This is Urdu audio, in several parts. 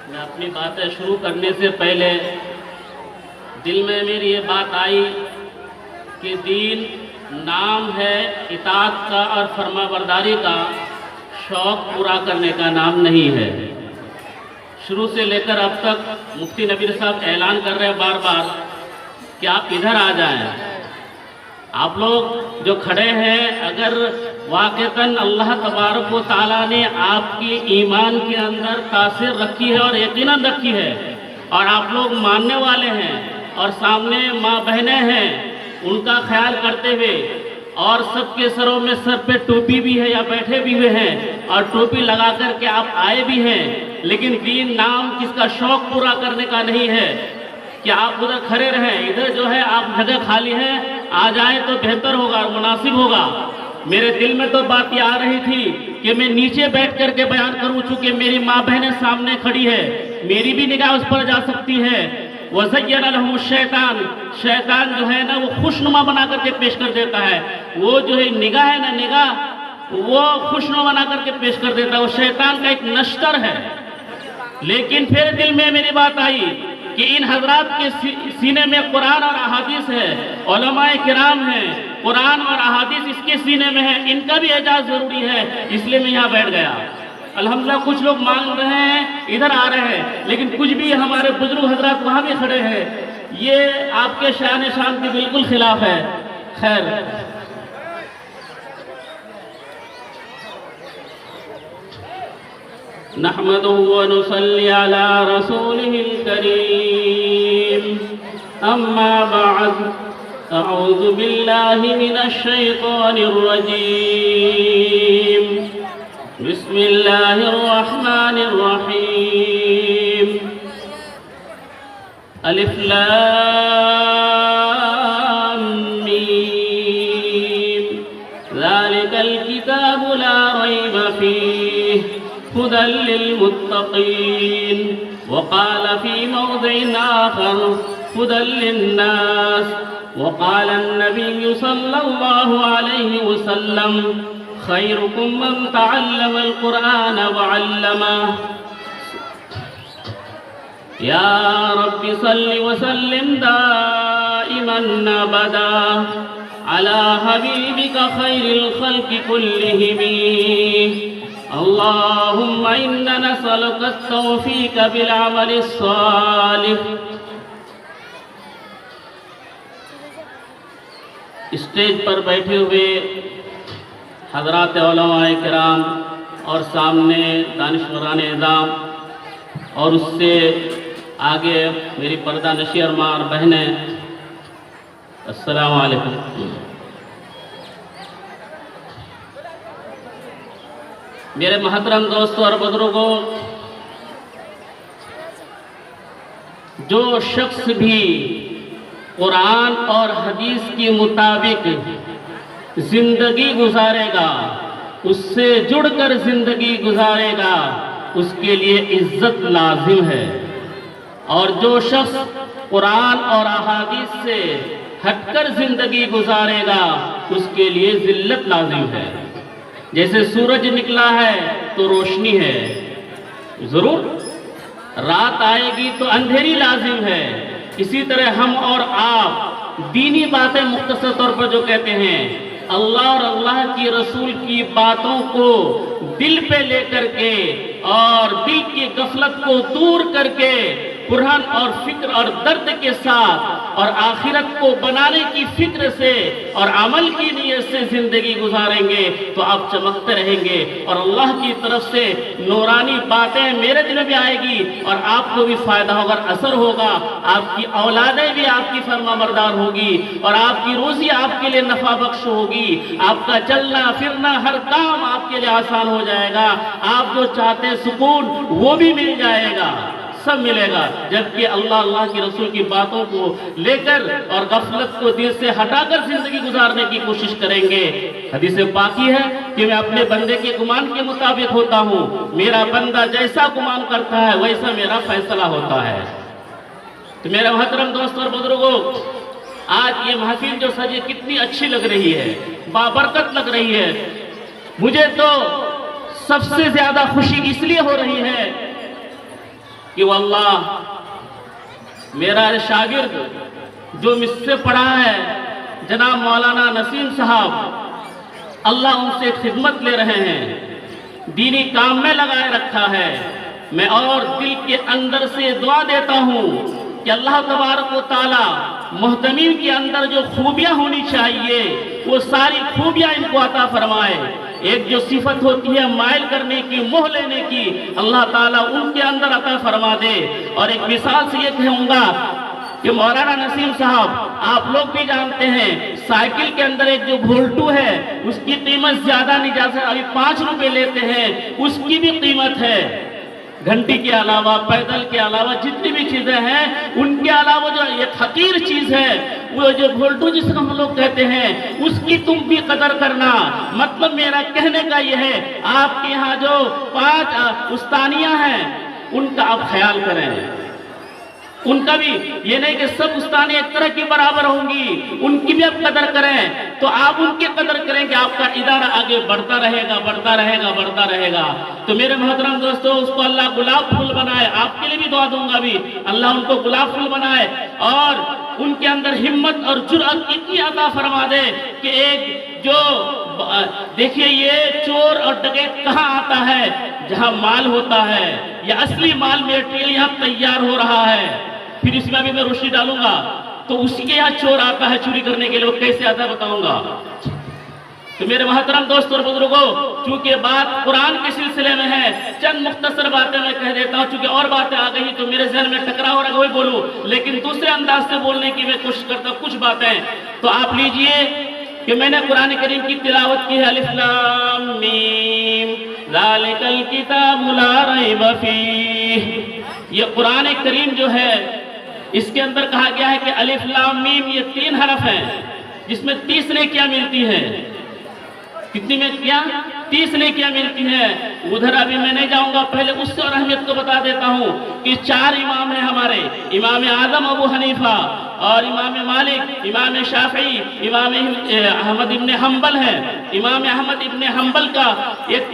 میں اپنی باتیں شروع کرنے سے پہلے دل میں میری یہ بات آئی کہ دین نام ہے اطاعت کا اور فرما برداری کا، شوق پورا کرنے کا نام نہیں ہے۔ شروع سے لے کر اب تک مفتی نبیر صاحب اعلان کر رہے ہیں بار بار کہ آپ ادھر آ جائیں۔ آپ لوگ جو کھڑے ہیں، اگر واقعتاً اللہ تبارک و تعالیٰ نے آپ کی ایمان کے اندر تاثیر رکھی ہے اور یقیناً رکھی ہے، اور آپ لوگ ماننے والے ہیں اور سامنے ماں بہنیں ہیں، ان کا خیال کرتے ہوئے، اور سب کے سروں میں سر پہ ٹوپی بھی ہے یا بیٹھے بھی ہوئے ہیں اور ٹوپی لگا کر کے آپ آئے بھی ہیں، لیکن دین نام کس کا شوق پورا کرنے کا نہیں ہے کہ آپ ادھر کھڑے رہیں۔ ادھر جو ہے آپ جگہ خالی ہے، آ جائیں تو بہتر ہوگا اور مناسب ہوگا۔ میرے دل میں تو بات یہ آ رہی تھی کہ میں نیچے بیٹھ کر کے بیان کروں، چونکہ میری ماں بہنیں سامنے کھڑی ہے، میری بھی نگاہ اس پر جا سکتی ہے۔ وَزَيَّنَ لَهُمُ الشَّيْطَانُ، شیطان جو ہے نا وہ خوشنما بنا کر کے پیش کر دیتا ہے، وہ جو ہے نگاہ ہے نا، نگاہ وہ خوشنما بنا کر کے پیش کر دیتا ہے، وہ شیطان کا ایک نشتر ہے۔ لیکن پھر دل میں میری بات آئی کہ ان حضرات کے سینے میں قرآن اور احادیث ہے، علماء کرام ہیں، قرآن اور احادیث اس کے سینے میں ہے، ان کا بھی اعجاز ضروری ہے، اس لیے میں یہاں بیٹھ گیا۔ الحمدللہ کچھ لوگ مان رہے ہیں، ادھر آ رہے ہیں، لیکن کچھ بھی ہمارے بزرگ حضرات وہاں بھی کھڑے ہیں، یہ آپ کے شان شان کے بالکل خلاف ہے۔ خیر، نحمده ونصلي على رسوله الكريم، أما بعد، أعوذ بالله من الشيطان الرجيم، بسم الله الرحمن الرحيم، ألف لام ميم، ذلك الكتاب لا ريب فيه هدى للمتقين، وقال في موضع آخر هدى للناس، وقال النبي صلى الله عليه وسلم خيركم من تعلم القرآن وعلمه۔ يا رب صل وسلم دائما أبدا على حبيبك خير الخلق كلهم، اللهم إنا نسألك التوفيق بالعمل الصالح۔ اسٹیج پر بیٹھے ہوئے حضرات علماء کرام اور سامنے دانشوران اعظام اور اس سے آگے میری پردہ نشین اور ماں اور بہنیں، السلام علیکم۔ میرے محترم دوستوں اور بزرگوں، جو شخص بھی قرآن اور حدیث کے مطابق زندگی گزارے گا، اس سے جڑ کر زندگی گزارے گا، اس کے لیے عزت لازم ہے، اور جو شخص قرآن اور احادیث سے ہٹ کر زندگی گزارے گا، اس کے لیے ذلت لازم ہے۔ جیسے سورج نکلا ہے تو روشنی ہے، ضرور رات آئے گی تو اندھیری لازم ہے، اسی طرح ہم اور آپ دینی باتیں مختصر طور پر جو کہتے ہیں، اللہ اور اللہ کی رسول کی باتوں کو دل پہ لے کر کے اور دل کی غفلت کو دور کر کے قرآن اور فکر اور درد کے ساتھ اور آخرت کو بنانے کی فکر سے اور عمل کی نیت سے زندگی گزاریں گے تو آپ چمکتے رہیں گے، اور اللہ کی طرف سے نورانی باتیں میرے دل میں آئے گی اور آپ کو بھی فائدہ ہوگا، اثر ہوگا، آپ کی اولادیں بھی آپ کی فرما بردار ہوگی، اور آپ کی روزی آپ کے لیے نفع بخش ہوگی، آپ کا چلنا پھرنا ہر کام آپ کے لیے آسان ہو جائے گا، آپ جو چاہتے ہیں سکون وہ بھی مل جائے گا، سب ملے گا، جبکہ اللہ کی رسول کی باتوں کو لے کر اور غفلت کو دل سے ہٹا کر زندگی گزارنے کی کوشش کریں گے۔ حدیث پاکی ہے کہ میں اپنے بندے کے گمان کے مطابق ہوتا ہوں، میرا بندہ جیسا گمان کرتا ہے ویسا میرا فیصلہ ہوتا ہے۔ تو میرے محترم دوست اور بزرگوں، آج یہ محفل جو سجی کتنی اچھی لگ رہی ہے، بابرکت لگ رہی ہے، مجھے تو سب سے زیادہ خوشی اس لیے ہو رہی ہے کہ واللہ میرا شاگرد جو مجھ سے پڑھا ہے جناب مولانا نسیم صاحب، اللہ ان سے خدمت لے رہے ہیں، دینی کام میں لگائے رکھا ہے۔ میں اور دل کے اندر سے دعا دیتا ہوں کہ اللہ تبارک و تعالی محتمین کے اندر جو خوبیاں ہونی چاہیے وہ ساری خوبیاں ان کو عطا فرمائے۔ ایک جو صفت ہوتی ہے مائل کرنے کی، موہ لینے کی، اللہ تعالیٰ ان کے اندر عطا فرما دے۔ اور ایک مثال سے یہ کہوں گا کہ مولانا نسیم صاحب آپ لوگ بھی جانتے ہیں، سائیکل کے اندر ایک جو بھولٹو ہے اس کی قیمت زیادہ نہیں جا سکتی، ابھی 5 روپے لیتے ہیں، اس کی بھی قیمت ہے۔ گھنٹی کے علاوہ، پیدل کے علاوہ جتنی بھی چیزیں ہیں ان کے علاوہ جو ایک حقیر چیز ہے وہ جو بھولٹو جس کو ہم لوگ کہتے ہیں اس کی تم بھی قدر کرنا۔ مطلب میرا کہنے کا یہ ہے آپ کے یہاں جو 5 استانیاں ہیں ان کا آپ خیال کریں، ان کا بھی یہ نہیں کہ سب استانی ایک طرح کی برابر ہوں گی، ان کی بھی آپ قدر کریں تو آپ ان کی قدر کریں کہ آپ کا ادارہ آگے بڑھتا رہے گا، بڑھتا رہے گا، بڑھتا رہے گا۔ تو میرے محترم دوستو اس کو اللہ گلاب پھول بنائے، آپ کے لیے بھی دعا دوں گا بھی، اللہ ان کو گلاب پھول بنائے اور ان کے اندر ہمت اور جرأت اتنی عطا فرما دے کہ ایک جو دیکھیے یہ چور اور ڈکیت کہاں آتا ہے؟ جہاں مال ہوتا ہے، یا اصلی مال میٹیریل یہاں تیار ہو رہا ہے، پھر اس میں بھی میں روشنی ڈالوں گا۔ تو اسی کے یہاں چور آتا ہے چوری کرنے کے لیے، وہ کیسے آتا ہے بتاؤں گا۔ تو میرے محترم دوستوں اور بزرگوں، چونکہ بات قرآن کے سلسلے میں ہے، چند مختصر باتیں میں کہہ دیتا ہوں، چونکہ اور باتیں آ گئی تو میرے ذہن میں ٹکرا ہو رہا ہے وہی بولوں، لیکن دوسرے انداز سے بولنے کی میں کوشش کرتا ہوں کچھ باتیں۔ تو آپ لیجئے کہ میں نے قرآن کریم کی تلاوت کی ہے، الف لام میم ذالک الکتاب لا ریب فیہ۔ یہ قرآن کریم جو ہے اس کے اندر کہا گیا ہے کہ الف لام میم یہ 3 حرف ہیں جس میں 30 نیکیاں ملتی ہیں۔ کتنی میں کیا 30 نیکیاں ملتی ہیں۔ ادھر ابھی میں نہیں جاؤں گا، پہلے اس سے اور اہمیت کو بتا دیتا ہوں کہ 4 امام ہیں ہمارے، امام اعظم ابو حنیفہ اور امام مالک، امام شافعی، امام احمد ابن حنبل ہیں۔ امام احمد ابن حنبل کا ایک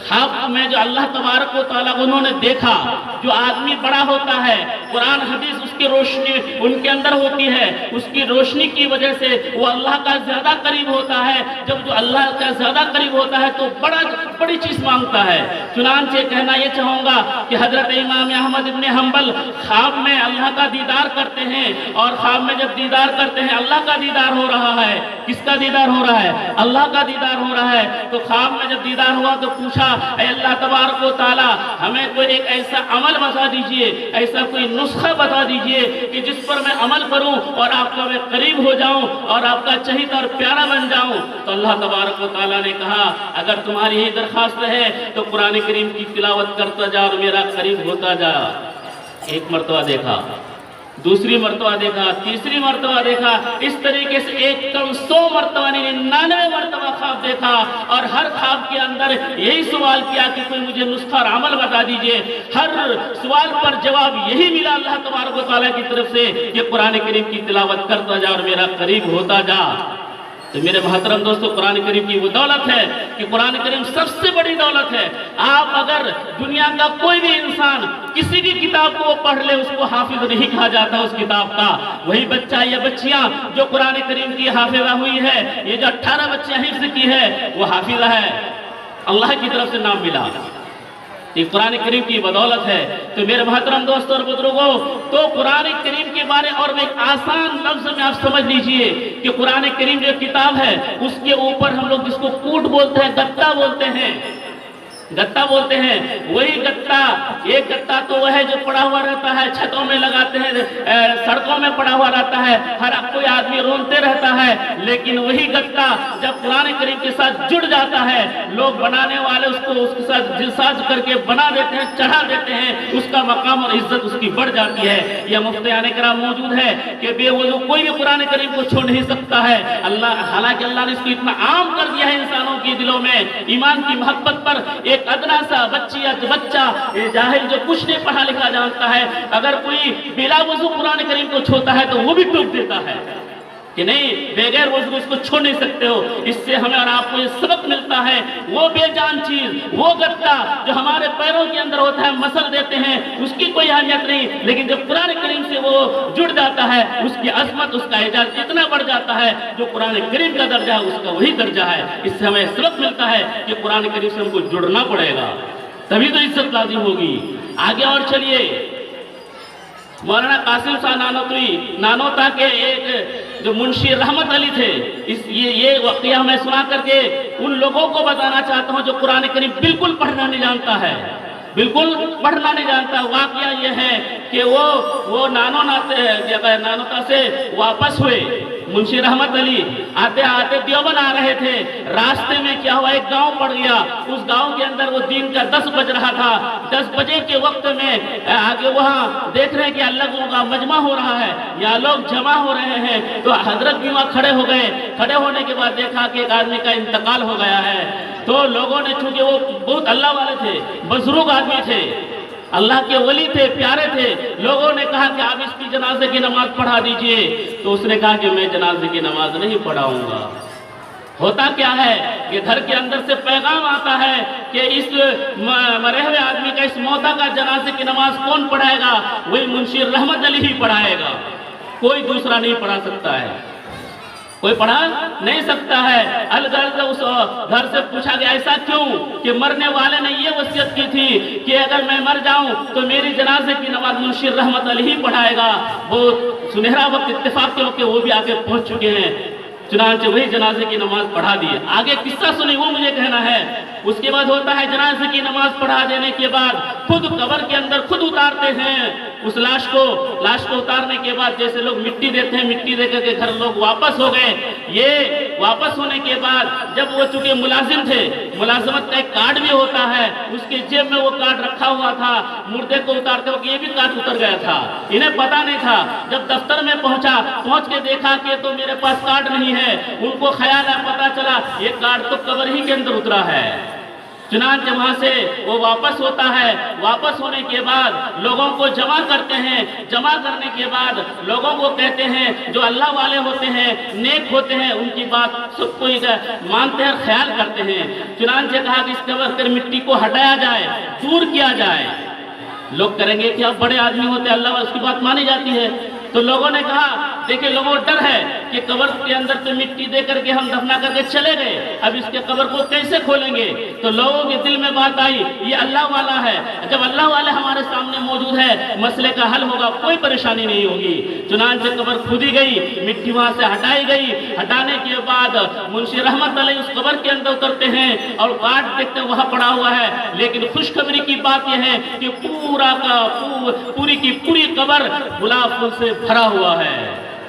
خواب میں جو اللہ تبارک و تعالیٰ انہوں نے دیکھا، جو آدمی بڑا ہوتا ہے قرآن حدیث اس کی روشنی ان کے اندر ہوتی ہے، اس کی روشنی کی وجہ سے وہ اللہ کا زیادہ قریب ہوتا ہے۔ جب جو اللہ کا زیادہ قریب ہوتا ہے تو بڑی چیز مانگتا ہے۔ چنانچہ کہنا یہ چاہوں گا کہ حضرت امام احمد ابن حنبل خواب میں اللہ کا دیدار کرتے ہیں، اور خواب میں جب دیدار کرتے ہیں اللہ کا دیدار ہو رہا ہے۔ کس کا دیدار ہو رہا ہے؟ اللہ کا دیدار ہو رہا ہے۔ تو خواب میں جب دیدار ہوا تو پوچھا اے اللہ تبارک و تعالی ہمیں کوئی ایک ایسا عمل بتا دیجئے، ایسا کوئی نسخہ بتا دیجئے کہ جس پر میں عمل کروں اور آپ کا میں قریب ہو جاؤں اور آپ کا چہیتا اور پیارا بن جاؤں۔ تو اللہ تبارک و تعالی نے کہا اگر تمہاری یہ درخواست ہے تو قرآن کریم کی تلاوت کرتا جا اور میرا قریب ہوتا جا۔ ایک مرتبہ دیکھا، دوسری مرتبہ دیکھا، تیسری مرتبہ دیکھا، اس طریقے سے ایک کم 100 مرتبہ 99 مرتبہ خواب دیکھا، اور ہر خواب کے اندر یہی سوال کیا کہ کوئی مجھے نسخہ اور عمل بتا دیجئے۔ ہر سوال پر جواب یہی ملا اللہ تبارک و تعالیٰ کی طرف سے کہ قرآن کریم کی تلاوت کرتا جا اور میرا قریب ہوتا جا۔ تو میرے محترم دوستو قرآن کریم کی وہ دولت ہے کہ قرآن کریم سب سے بڑی دولت ہے۔ آپ اگر دنیا کا کوئی بھی انسان کسی بھی کتاب کو پڑھ لے اس کو حافظ نہیں کہا جاتا اس کتاب کا۔ وہی بچہ یا بچیاں جو قرآن کریم کی حافظہ ہوئی ہے، یہ جو 18 بچیاں حفظ کی ہے وہ حافظہ ہے، اللہ کی طرف سے نام ملا، یہ قرآن کریم کی بدولت ہے۔ تو میرے محترم دوستوں اور بزرگوں، تو قرآن کریم کے بارے اور ایک آسان لفظ میں آپ سمجھ لیجئے کہ قرآن کریم جو کتاب ہے اس کے اوپر ہم لوگ جس کو کوٹ بولتے ہیں، گتا بولتے ہیں، گتا بولتے ہیں، وہی گتا، ایک گتا تو وہ ہے جو پڑا ہوا رہتا ہے، چھتوں میں لگاتے ہیں، سڑکوں میں پڑا ہوا رہتا ہے، ہر کوئی آدمی رونتے رہتا ہے، لیکن وہی گتا جب قرآن کریم کے ساتھ جڑ جاتا ہے، لوگ بنانے والے اس کو اس کے ساتھ جلساز کر کے بنا دیتے ہیں، چڑھا دیتے ہیں، اس کا مقام اور عزت اس کی بڑھ جاتی ہے۔ یہ مفتیان کرام موجود ہے کہ بے وضو کوئی بھی قرآن کریم کو چھوڑ نہیں سکتا ہے۔ حالانکہ اللہ نے اس کو اتنا عام کر دیا ہے انسانوں کے دلوں میں، ایمان کی محبت پر ایک ادنا سا بچہ جاہل جو کچھ نہیں پڑھا لکھا جانتا ہے، اگر کوئی بلا وضو قرآن کریم کو چھوتا ہے تو وہ بھی ٹوک دیتا ہے۔ کہ نہیں بغیر وضو اس کو چھوڑ نہیں سکتے ہو۔ اس سے ہمیں اور آپ کو یہ سبق ملتا ہے، وہ بے جان چیز، وہ گدا جو ہمارے پیروں کے اندر ہوتا ہے مسل دیتے ہیں، اس کی کوئی اہمیت نہیں، لیکن جب قرآن کریم سے وہ جڑ جاتا ہے اس کی عظمت، اس کا اعجاز اتنا بڑھ جاتا ہے، جو قرآن کریم کا درجہ ہے اس کا وہی درجہ ہے۔ اس سے ہمیں سبق ملتا ہے کہ قرآن کریم سے ہم کو جڑنا پڑے گا، تبھی تو عزت لازم ہوگی۔ آگے اور چلیے، مولانا قاسم صاحب نانوتا کے ایک جو منشی رحمت علی تھے، یہ واقعہ میں سنا کر کے ان لوگوں کو بتانا چاہتا ہوں جو قرآن کریم بالکل پڑھنا نہیں جانتا ہے، بالکل پڑھنا نہیں جانتا۔ واقعہ یہ ہے کہ وہ نانوتا سے واپس ہوئے، منشی رحمت علی آتے آتے دیوبند آ رہے تھے، راستے میں کیا ہوا ایک گاؤں پڑ گیا، اس گاؤں کے اندر وہ دن کا 10 بج رہا تھا، 10 بجے کے وقت میں آگے وہاں دیکھ رہے ہیں کہ لوگوں کا مجمع ہو رہا ہے یا لوگ جمع ہو رہے ہیں، تو حضرت بھی وہاں کھڑے ہو گئے، کھڑے ہونے کے بعد دیکھا کہ ایک آدمی کا انتقال ہو گیا ہے، تو لوگوں نے چونکہ وہ بہت اللہ والے تھے، بزرگ آدمی تھے، اللہ کے ولی تھے، پیارے تھے، لوگوں نے کہا کہ آپ اس کی جنازے کی نماز پڑھا دیجئے، تو اس نے کہا کہ میں جنازے کی نماز نہیں پڑھاؤں گا۔ ہوتا کیا ہے کہ گھر کے اندر سے پیغام آتا ہے کہ اس مرے ہوئے آدمی کا، اس موتا کا جنازے کی نماز کون پڑھائے گا؟ وہی منشی رحمت علی ہی پڑھائے گا، کوئی دوسرا نہیں پڑھا سکتا ہے، کوئی پڑھا نہیں سکتا ہے۔ الغرض اس گھر سے پوچھا گیا ایسا کیوں؟ کہ مرنے والے نے یہ وصیت کی تھی کہ اگر میں مر جاؤں تو میری جنازے کی نماز منشی رحمت علی ہی پڑھائے گا۔ وہ سنہرا وقت اتفاق کے وقت وہ بھی آگے پہنچ چکے ہیں، چنانچہ وہی جنازے کی نماز پڑھا دی۔ آگے قصہ سنی وہ مجھے کہنا ہے۔ اس کے بعد ہوتا ہے جنازے کی نماز پڑھا دینے کے بعد خود قبر کے اندر خود اتارتے ہیں اس لاش کو اتارنے کے بعد جیسے لوگ مٹی دیتے ہیں، مٹی دے کر کے گھر لوگ واپس ہو گئے۔ یہ واپس ہونے کے بعد جب وہ چونکہ ملازم تھے، ملازمت کا ایک کارڈ بھی ہوتا ہے، اس کے جیب میں وہ کارڈ رکھا ہوا تھا، مردے کو اتارتے وقت یہ بھی کارڈ اتر گیا تھا، انہیں پتا نہیں تھا۔ جب دفتر میں پہنچ کے دیکھا کہ تو میرے پاس کارڈ نہیں ہے، ان کو خیال ہے، پتا چلا یہ کارڈ تو قبر ہی کے اندر اترا ہے۔ چنانچہ وہاں سے وہ واپس ہوتا ہے، واپس ہونے کے بعد لوگوں کو جمع کرتے ہیں، جمع کرنے کے بعد لوگوں کو کہتے ہیں جو اللہ والے ہوتے ہیں، نیک ہوتے ہیں، ان کی بات سب کو مانتے ہیں، خیال کرتے ہیں۔ چنانچہ کہا کہ اس قبر پر مٹی کو ہٹایا جائے، دور کیا جائے۔ لوگ کریں گے کہ آپ بڑے آدمی ہوتے ہیں، اللہ والے، اس کی بات مانی جاتی ہے۔ تو لوگوں نے کہا دیکھیں لوگوں کو ڈر ہے کہ قبر کے اندر تو مٹی دے کر کے ہم دفنا کر کے چلے گئے، اب اس کے قبر کو کیسے کھولیں گے؟ تو لوگوں کے دل میں بات آئی یہ اللہ والا ہے، جب اللہ والے ہمارے سامنے موجود ہے مسئلے کا حل ہوگا، کوئی پریشانی نہیں ہوگی۔ چنانچہ قبر کھودی گئی، مٹی وہاں سے ہٹائی گئی۔ ہٹانے کے بعد منشی رحمت علیہ اس قبر کے اندر اترتے ہیں اور کارڈ دیکھتے وہاں پڑا ہوا ہے، لیکن خوشخبری کی بات یہ ہے کہ پوری کی پوری قبر گلاب پھول سے بھرا ہوا ہے،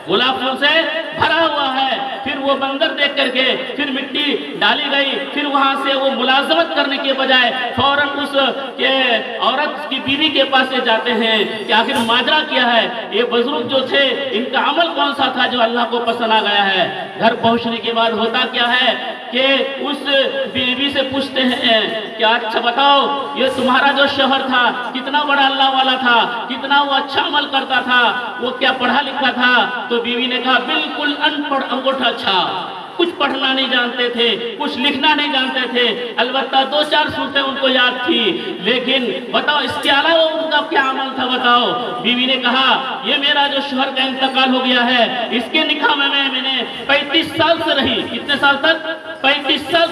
گلاب پھول سے بھرا ہوا ہے۔ پھر وہ منظر دیکھ کر کے پھر مٹی ڈالی گئی، پھر وہاں سے وہ ملازمت کرنے کے بجائے فوراً اس کے عورت کی بیوی کے پاس سے جاتے ہیں کہ آخر ماجرا کیا ہے، یہ بزرگ جو تھے ان کا عمل کون سا تھا جو اللہ کو پسند آ گیا ہے۔ گھر پہنچنے کے بعد ہوتا کیا ہے کہ اس بیوی سے پوچھتے ہیں کہ اچھا بتاؤ یہ تمہارا جو شوہر تھا کتنا بڑا اللہ والا تھا، کتنا وہ اچھا عمل کرتا تھا، وہ کیا پڑھا لکھا تھا؟ تو بیوی نے کہا بالکل ان پڑھ انگوٹھا چھاپ، کچھ پڑھنا نہیں جانتے تھے، کچھ لکھنا نہیں جانتے تھے، البتہ 2-4 صورتیں ان کو یاد تھی، لیکن بتاؤ اس کے علاوہ ان کا کیا عمل تھا بتاؤ؟ بیوی نے کہا یہ میرا جو شوہر کا انتقال ہو گیا ہے، اس کے نکاح میں میں نے 35 سال سے رہی۔ کتنے سال تک؟ 45 سال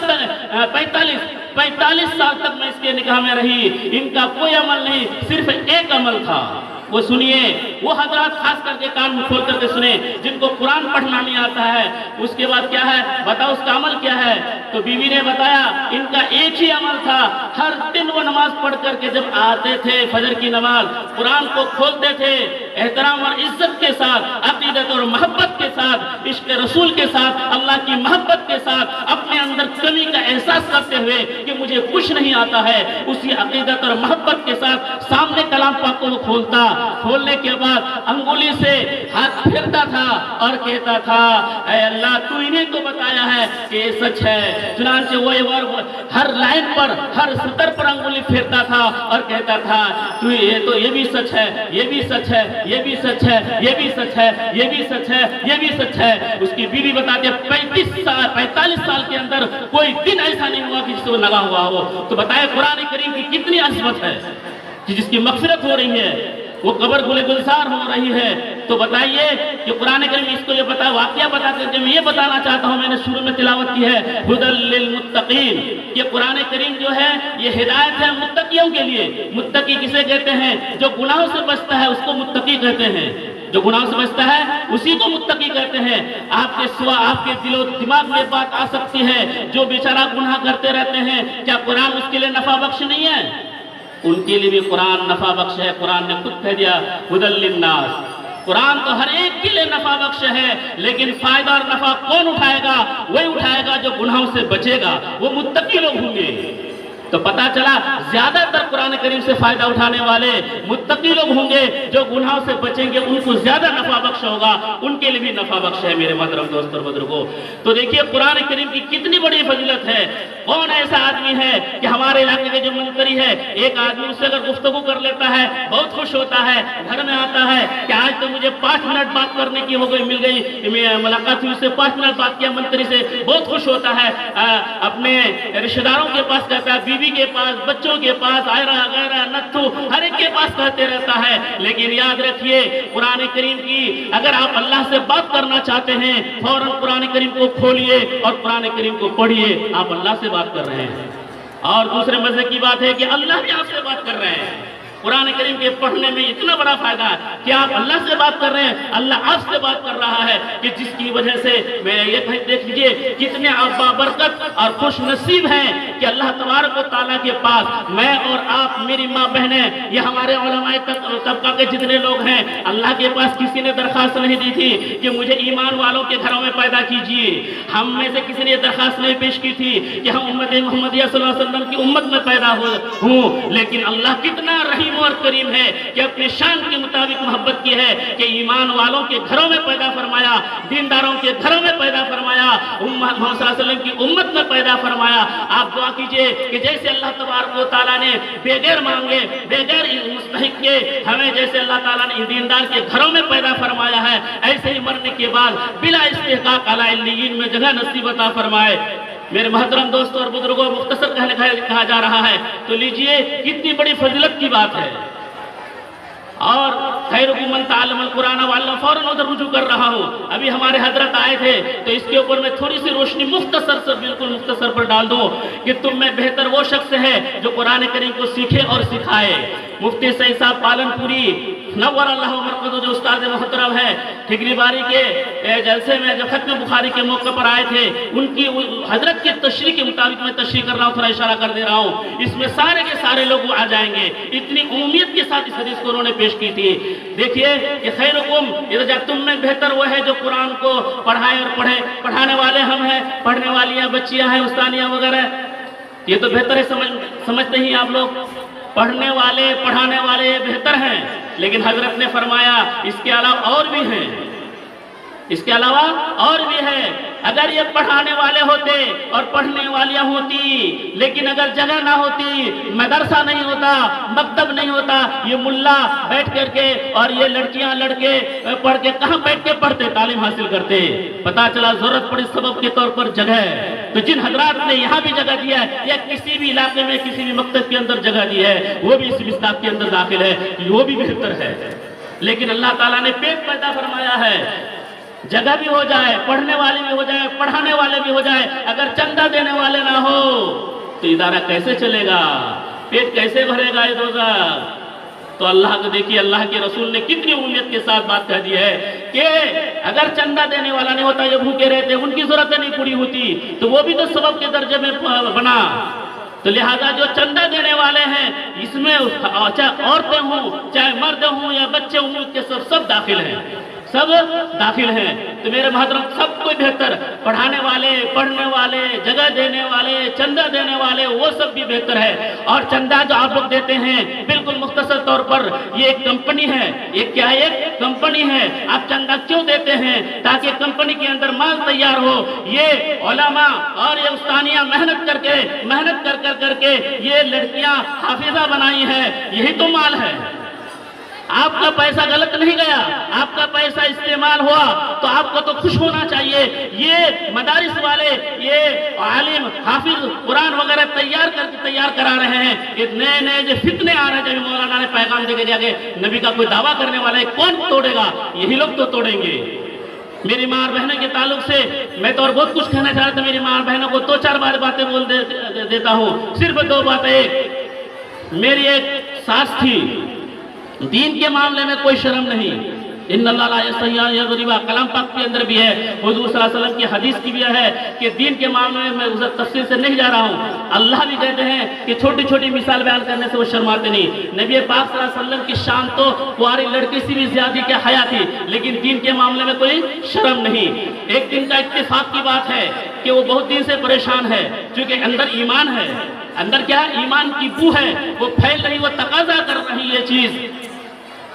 تک میں اس کے نکاح میں رہی، ان کا کوئی عمل نہیں، صرف ایک عمل تھا۔ وہ سنیے، وہ حضرات خاص کر کے کان میں کھول کر کے سنیں جن کو قرآن پڑھنا نہیں آتا ہے، اس کے بعد کیا ہے بتاؤ اس کا عمل کیا ہے؟ تو بیوی نے بتایا ان کا ایک ہی عمل تھا، ہر دن وہ نماز پڑھ کر کے جب آتے تھے فجر کی نماز، قرآن کو کھولتے تھے، احترام اور عزت کے ساتھ، عقیدت اور محبت کے ساتھ، عشق رسول کے ساتھ، اللہ کی محبت کے ساتھ، اپنے اندر کمی کا احساس کرتے ہوئے کہ مجھے کچھ نہیں آتا ہے، اسی عقیدت اور محبت کے ساتھ سامنے کلام کلام پاک کو کھولتا، کھولنے کے بعد انگلی سے ہاتھ پھیرتا تھا اور کہتا تھا اے اللہ تو انہیں تو بتایا ہے کہ یہ سچ ہے۔ چنانچہ وہ ہر لائن پر، ہر سطر پر انگلی پھیرتا تھا اور کہتا تھا تو یہ بھی سچ ہے، یہ بھی سچ ہے، یہ بھی سچ ہے، یہ بھی سچ ہے، یہ بھی سچ ہے، یہ بھی سچ ہے۔ اس کی بیوی بتاتی ہے 45 سال کے اندر کوئی دن ایسا نہیں ہوا کہ جس سے وہ لگا ہوا ہو۔ تو بتائے قرآن کریم کی کتنی عظمت ہے کہ جس کی مغفرت ہو رہی ہے، وہ قبر گلزار ہو رہی ہے۔ تو بتائیے کہ قرآن کریم اس کو یہ واقعہ بتا کر کے میں یہ بتانا چاہتا ہوں، میں نے شروع میں تلاوت کی ہے ھدی للمتقین، کہ قرآن کریم جو ہے یہ ہدایت ہے متقیوں کے لیے۔ متقی کسے کہتے ہیں؟ جو گناہوں سے بچتا ہے اس کو متقی کہتے ہیں، جو گناہوں سے بچتا ہے اسی کو متقی کہتے ہیں۔ آپ کے سوا آپ کے دل و دماغ میں بات آ سکتی ہے جو بیچارہ گناہ کرتے رہتے ہیں، کیا قرآن اس کے لیے نفع بخش نہیں ہے؟ ان کے لیے بھی قرآن نفع بخش ہے۔ قرآن نے خود کہہ دیا ھدی للناس، قرآن تو ہر ایک کے لیے نفع بخش ہے، لیکن فائدہ اور نفع کون اٹھائے گا؟ وہی اٹھائے گا جو گناہوں سے بچے گا، وہ متقی لوگ ہوں گے۔ تو پتا چلا زیادہ تر قرآن کریم سے فائدہ اٹھانے والے متقی لوگ ہوں گے، جو گناہوں سے بچیں گے ان کو زیادہ نفع بخش ہوگا، ان کے لیے بھی نفع بخش ہے میرے محترم دوست اور بزرگوں۔ تو دیکھیے قرآن کریم کی کتنی بڑی فضیلت ہے۔ کون ایسا آدمی ہے کہ ہمارے علاقے کے جو منکری ہے، ایک آدمی اس سے اگر گفتگو کر لیتا ہے بہت خوش ہوتا ہے، گھر میں آتا ہے کہ آج تو مجھے 5 منٹ بات کرنے کی ہو گئی، مل گئی ملاقات ہوئی، اس سے 5 منٹ بات کیا منکری سے، بہت خوش ہوتا ہے۔ اپنے رشتہ داروں کے پاس کہتا ہے، بیوی کے پاس، بچوں کے پاس، آئرہ غیرہ نتھو ہر ایک کے پاس کہتے رہتا ہے۔ لیکن یاد رکھیے قرآن کریم کی اگر آپ اللہ سے بات کرنا چاہتے ہیں فوراً قرآن کریم کو کھولیے اور قرآن کریم کو پڑھیے، آپ اللہ سے بات کر رہے ہیں۔ اور دوسرے مزے کی بات ہے کہ اللہ بھی آپ سے بات کر رہے ہیں۔ قرآن کریم کے پڑھنے میں اتنا بڑا فائدہ ہے کہ آپ اللہ سے بات کر رہے ہیں، اللہ آپ سے بات کر رہا ہے، کہ جس کی وجہ سے میں یہ دیکھ لیجئے کتنے آپ بابرکت اور خوش نصیب ہیں کہ اللہ تبارک و تعالیٰ کے پاس میں اور آپ، میری ماں بہنیں، یہ ہمارے علماء طبقہ کے جتنے لوگ ہیں، اللہ کے پاس کسی نے درخواست نہیں دی تھی کہ مجھے ایمان والوں کے گھروں میں پیدا کیجئے۔ ہم میں سے کسی نے درخواست نہیں پیش کی تھی کہ ہم امت محمدیہ صلی اللہ علیہ وسلم کی امت میں پیدا ہوں، لیکن اللہ کتنا رحیم اور کریم ہے کہ اپنے شان کے مطابق محبت کی ہے کہ ایمان والوں کے گھروں میں پیدا فرمایا، دینداروں کے گھروں میں پیدا فرمایا، محمد صلی اللہ علیہ وسلم کی امت میں پیدا فرمایا۔ آپ دعا کیجئے کہ جیسے اللہ تبارک و تعالیٰ نے بغیر مانگے، بغیر مستحق کے ہمیں جیسے اللہ تعالیٰ نے دیندار کے گھروں میں پیدا فرمایا ہے، ایسے ہی مرنے کے بعد بلا استحقاق اعلی علیین میں جگہ نصیب عطا فرمائے۔ میرے محترم دوستوں اور بزرگوں، مختصر کہا جا رہا ہے تو لیجئے کتنی بڑی فضیلت کی بات ہے۔ اور خیرکم من تعلم القرآن وعلمہ، فوراً ادھر رجوع کر رہا ہوں۔ ابھی ہمارے حضرت آئے تھے تو اس کے اوپر میں تھوڑی سی روشنی مختصر سے بالکل مختصر پر ڈال دوں کہ تم میں بہتر وہ شخص ہے جو قرآن کریم کو سیکھے اور سکھائے۔ مفتی سعید صاحب پالن پوری نور اللہ مرکز جو استاد محترم ہے، ٹھگری باری کے جلسے میں جو ختم بخاری کے موقع پر آئے تھے، ان کی حضرت کی تشریح کے مطابق میں تشریح کر رہا ہوں، تھوڑا اشارہ کر دے رہا ہوں۔ اس میں سارے کے سارے لوگ آ جائیں گے، اتنی امیت کے ساتھ اس حدیث کو انہوں نے پیش کی تھی۔ دیکھیے کہ خیرکم اذا تم میں بہتر وہ ہے جو قرآن کو پڑھائے اور پڑھے، پڑھانے والے ہم ہیں، پڑھنے والیاں بچیاں ہیں، استانیاں وغیرہ، یہ تو بہتر ہے، سمجھتے ہی آپ لوگ، پڑھنے والے پڑھانے والے یہ بہتر ہیں۔ لیکن حضرت نے فرمایا اس کے علاوہ اور بھی ہیں، اس کے علاوہ اور بھی ہے۔ اگر یہ پڑھانے والے ہوتے اور پڑھنے والیاں ہوتی، لیکن اگر جگہ نہ ہوتی، مدرسہ نہیں ہوتا، مکتب نہیں ہوتا، یہ ملا بیٹھ کر کے اور یہ لڑکیاں لڑکے پڑھ کے کہاں بیٹھ کے پڑھتے، تعلیم حاصل کرتے؟ پتا چلا ضرورت پڑی سبب کے طور پر جگہ ہے، تو جن حضرات نے یہاں بھی جگہ دی ہے یا کسی بھی علاقے میں کسی بھی مکتب کے اندر جگہ دی ہے، وہ بھی اس مصداق کے اندر داخل ہے، وہ بھی بہتر ہے۔ لیکن اللہ تعالیٰ نے پیٹ پیدا فرمایا ہے، جگہ بھی ہو جائے، پڑھنے والے بھی ہو جائے، پڑھانے والے بھی ہو جائے، اگر چندہ دینے والے نہ ہو تو ادارہ کیسے چلے گا؟ پیٹ کیسے بھرے گا یہ دوزخ؟ تو اللہ کو دیکھیے، اللہ کے رسول نے کتنی امیت کے ساتھ بات کہہ دی ہے کہ اگر چندہ دینے والا نہیں ہوتا، یہ بھوکے رہتے، ان کی ضرورتیں نہیں پوری ہوتی، تو وہ بھی تو سبب کے درجے میں بنا۔ تو لہذا جو چندہ دینے والے ہیں، اس میں چاہے عورتیں ہوں، چاہے مرد ہوں یا بچے ہوں، کے سب داخل ہیں، سب داخل ہیں۔ تو میرے محترم سب کوئی بہتر، پڑھانے والے، پڑھنے والے، جگہ دینے والے، چندہ دینے والے، وہ سب بھی بہتر ہے۔ اور چندہ جو آپ لوگ دیتے ہیں بالکل مختصر طور پر یہ ایک کمپنی ہے، یہ کیا ایک کمپنی ہے۔ آپ چندہ کیوں دیتے ہیں؟ تاکہ کمپنی کے اندر مال تیار ہو۔ یہ علماء اور یہ استانیہ محنت کر کے یہ لڑکیاں حافظہ بنائی ہیں، یہی تو مال ہے۔ آپ کا پیسہ غلط نہیں گیا، آپ کا پیسہ استعمال ہوا تو آپ کو تو خوش ہونا چاہیے۔ یہ مدارس والے، یہ عالم حافظ قرآن وغیرہ تیار کرا رہے ہیں۔ یہ نئے جو فتنے آ رہے ہیں، جب مولانا نے پیغام دے کے جا کے نبی کا کوئی دعویٰ کرنے والا ہے، کون توڑے گا؟ یہی لوگ تو توڑیں گے۔ میری ماں اور بہنوں کے تعلق سے میں تو اور بہت کچھ کہنا چاہتا ہوں۔ میری ماں اور بہنوں کو 2-4 باتیں بول دیتا ہوں، صرف 2 باتیں۔ میری ایک ساس تھی، دین کے معاملے میں کوئی شرم نہیں۔ ان اللہ لا یستحی ان یضرب، کلام پاک کے اندر بھی ہے، حضور صلی اللہ علیہ وسلم کی حدیث کی بھی ہے کہ دین کے معاملے میں میں تفصیل سے نہیں جا رہا ہوں۔ اللہ بھی کہتے ہیں کہ چھوٹی چھوٹی مثال بیان کرنے سے وہ شرماتے نہیں۔ نبی پاک صلی اللہ علیہ وسلم کی شان تو کواری لڑکی سے بھی زیادہ کیا حیا تھی، لیکن دین کے معاملے میں کوئی شرم نہیں۔ ایک دن کا اتفاق کی بات ہے کہ وہ بہت دن سے پریشان ہے، چونکہ اندر ایمان ہے، اندر کیا ایمان کی بو ہے، وہ پھیل رہی، وہ تقاضا کر رہی یہ چیز۔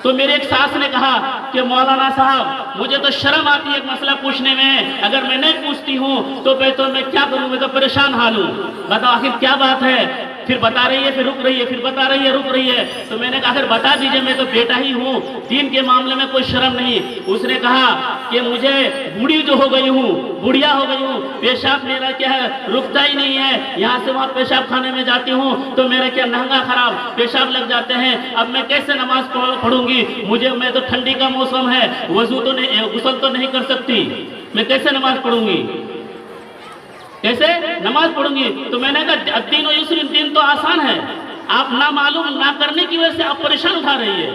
تو میرے ایک ساس نے کہا کہ مولانا صاحب مجھے تو شرم آتی ہے ایک مسئلہ پوچھنے میں، اگر میں نہیں پوچھتی ہوں تو میں کیا کروں، میں تو پریشان حال ہوں، بتاؤ آخر کیا بات ہے؟ پھر بتا رہی ہے، پھر رک رہی ہے، پھر بتا رہی ہے، رک رہی ہے۔ تو میں نے کہا آخر بتا دیجئے، میں تو بیٹا ہی ہوں، دین کے معاملے میں کوئی شرم نہیں۔ اس نے کہا کہ مجھے بوڑھی جو ہو گئی ہوں، بڑھیا ہو گئی ہوں، پیشاب میرا کیا ہے رکتا ہی نہیں ہے، یہاں سے وہاں پیشاب خانے میں جاتی ہوں تو میرا کیا نہنگا خراب پیشاب لگ جاتے ہیں، اب میں کیسے نماز پڑھوں گی؟ میں تو ٹھنڈی کا موسم ہے، غسل تو نہیں کر سکتی، میں کیسے نماز پڑھوں گی؟ کیسے نماز پڑھوں گی؟ تو میں نے کہا الدین و یسر، دین تو آسان ہے، آپ نہ معلوم نہ کرنے کی وجہ سے آپ پریشان اٹھا رہی ہے۔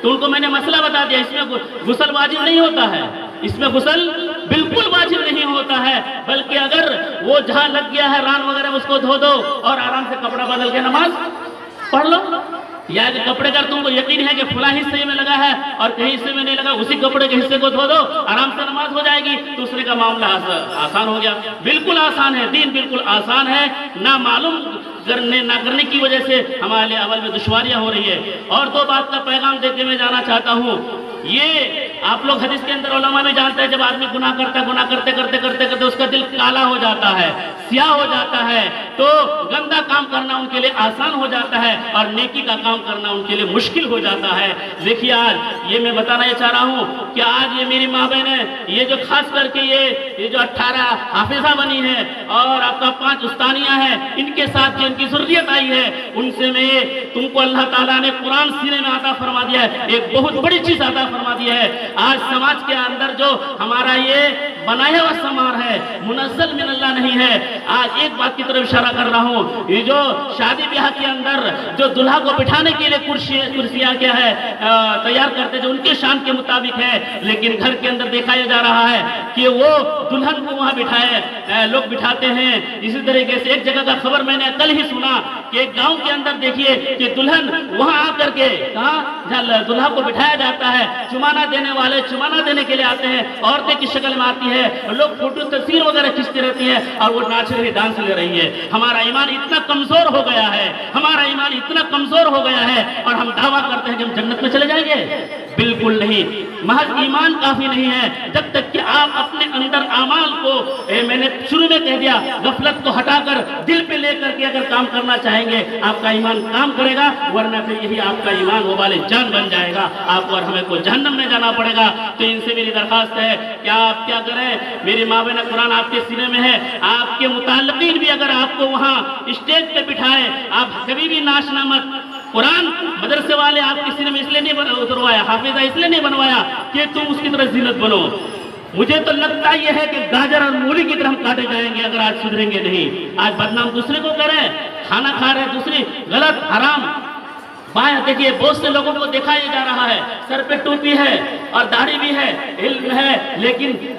تو ان کو میں نے مسئلہ بتا دیا، اس میں غسل واجب نہیں ہوتا ہے، اس میں غسل بالکل واجب نہیں ہوتا ہے، بلکہ اگر وہ جہاں لگ گیا ہے ران وغیرہ اس کو دھو دو اور آرام سے کپڑا بدل کے نماز پڑھ لو۔ یا کہ کپڑے کا تم کو یقین ہے کہ فلاں حصے میں لگا ہے اور کہیں حصے میں نہیں لگا، اسی کپڑے کے حصے کو دھو دو، آرام سے نماز ہو جائے گی، دوسرے کا معاملہ آسان ہو گیا۔ بالکل آسان ہے، دین بالکل آسان ہے، نہ معلوم نہ کرنے کی وجہ سے ہمارے عمل میں دشواریاں ہو رہی ہے۔ اور 2 بات کا پیغام دے کے میں جانا چاہتا ہوں۔ یہ آپ لوگ حدیث کے اندر علماء بھی جانتے ہیں، جب آدمی گناہ کرتے کرتے اس کا دل کالا ہو جاتا ہے، سیاہ ہو جاتا ہے، تو گندا کام کرنا ان کے لیے آسان ہو جاتا ہے اور نیکی کا کام کرنا ان کے لیے مشکل ہو جاتا ہے۔ دیکھیے آج یہ میں بتانا یہ چاہ رہا ہوں کہ آج یہ میری ماں بہنیں، یہ جو خاص کر کے یہ جو 18 حافظہ بنی ہے اور آپ کا 5 استانیہ ہیں، ان کے ساتھ جو ان کی ذریت آئی ہے، ان سے میں تم کو اللہ تعالیٰ نے قرآن سینے میں عطا فرما دیا ہے، ایک بہت بڑی چیز عطا فرما دیا ہے۔ آج سماج کے اندر جو ہمارا یہ بنایا ہوا سمار ہے، منزل من اللہ نہیں ہے۔ آج ایک بات کی طرف اشارہ کر رہا ہوں، یہ جو شادی بیاہ کے اندر جو دلہا کو بٹھانے کے لیے کرسیاں کیا ہے تیار کرتے جو ان کے شان کے مطابق ہے، لیکن گھر کے اندر دیکھا جا رہا ہے کہ وہ دلہن کو وہاں بٹھائے لوگ بٹھاتے ہیں۔ اسی طریقے سے ایک جگہ کا خبر میں نے کل ہی سنا کہ ایک گاؤں کے اندر دیکھیے کہ دلہن وہاں آ کر کے جہاں دلہا کو بٹھایا جاتا ہے، چمانہ دینے والے چمانہ دینے کے لیے آتے ہیں، عورتیں کی شکل میں آتی ہے، لوگ فوٹو تصویر وغیرہ کھینچتی رہتی ہیں اور وہ ناچ رہی ڈانس لے رہی ہے۔ ہمارا ایمان اتنا کمزور ہو گیا ہے، ہمارا ایمان اتنا کمزور ہو گیا ہے اور ہم دعویٰ کرتے ہیں کہ ہم جنت میں چلے جائیں گے؟ بالکل نہیں، محض ایمان کافی نہیں ہے جب تک کہ آپ اپنے اندر اعمال کو میں نے شروع میں کہہ دیا غفلت کو ہٹا کر دل پہ لے کر کے اگر کام کرنا چاہیں گے آپ کا ایمان کام کرے گا، ورنہ پھر یہی آپ کا ایمان وبال جان بن جائے گا، آپ اور ہمیں کو جہنم میں جانا پڑے گا۔ تو ان سے میری درخواست ہے کہ آپ کیا کریں، میری ماں بہن قرآن آپ کے سینے میں ہے، آپ کے متعلقین بھی اگر آپ کو وہاں اسٹیج پہ بٹھائیں آپ کبھی بھی ناچنا مت۔ قرآن مدرسے والے آپ کے سینے میں اس لیے نہیں اتروایا، حافظہ اس لیے نہیں بنوایا کہ تم اس کی طرح زینت بنو۔ مجھے تو لگتا یہ ہے کہ گاجر اور مولی کی طرح ہم کاٹے جائیں گے اگر آج سدھریں گے نہیں۔ آج بدنام دوسرے کو کریں، کھانا کھا رہے ہیں دوسری غلط حرام بائیں، دیکھیے بہت سے لوگوں کو دکھایا جا رہا ہے سر پہ ٹوپی ہے اور داڑھی بھی ہے، علم ہے، لیکن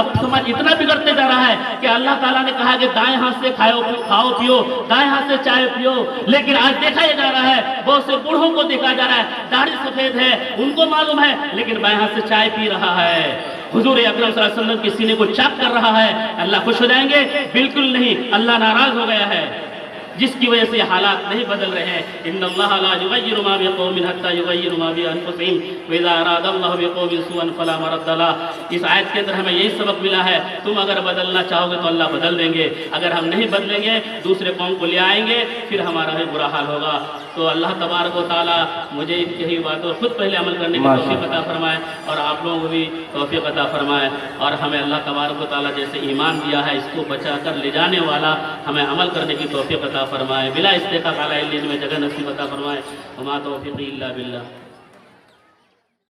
اب سمجھ اتنا بگڑتے جا رہا ہے کہ اللہ تعالیٰ نے کہا کہ دائیں ہاتھ سے کھاؤ پیو، دائیں ہاتھ سے چائے پیو، لیکن آج دیکھا یہ جا رہا ہے بہت سے بوڑھوں کو دیکھا جا رہا ہے داڑھی سفید ہے ان کو معلوم ہے لیکن بائیں ہاتھ سے چائے پی رہا ہے، حضور اکرم صلی اللہ علیہ وسلم کے سینے کو چاک کر رہا ہے۔ اللہ خوش ہو جائیں گے؟ بالکل نہیں، اللہ ناراض ہو گیا ہے، جس کی وجہ سے حالات نہیں بدل رہے ہیں۔ ان اللہ لا یغیر ما بقوم حتی یغیروا ما بانفسہم واذا اراد اللہ بقوم سوءا فلا مرد لہ۔ اس آیت کے اندر ہمیں یہی سبق ملا ہے، تم اگر بدلنا چاہو گے تو اللہ بدل دیں گے، اگر ہم نہیں بدلیں گے دوسرے قوم کو لے آئیں گے پھر ہمارا بھی برا حال ہوگا۔ تو اللہ تبارک و تعالیٰ مجھے ان کی باتوں خود پہلے عمل کرنے کی توفیق عطا فرمائے اور آپ لوگوں کو بھی توفیق عطا فرمائے، اور ہمیں اللہ تبارک و تعالیٰ جیسے ایمان دیا ہے اس کو بچا کر لے جانے والا ہمیں عمل کرنے کی توفیق عطا فرمائے، بلا استحقاق علی علم میں جگہ نصیب عطا فرمائے۔ وما توفیقی الا باللہ۔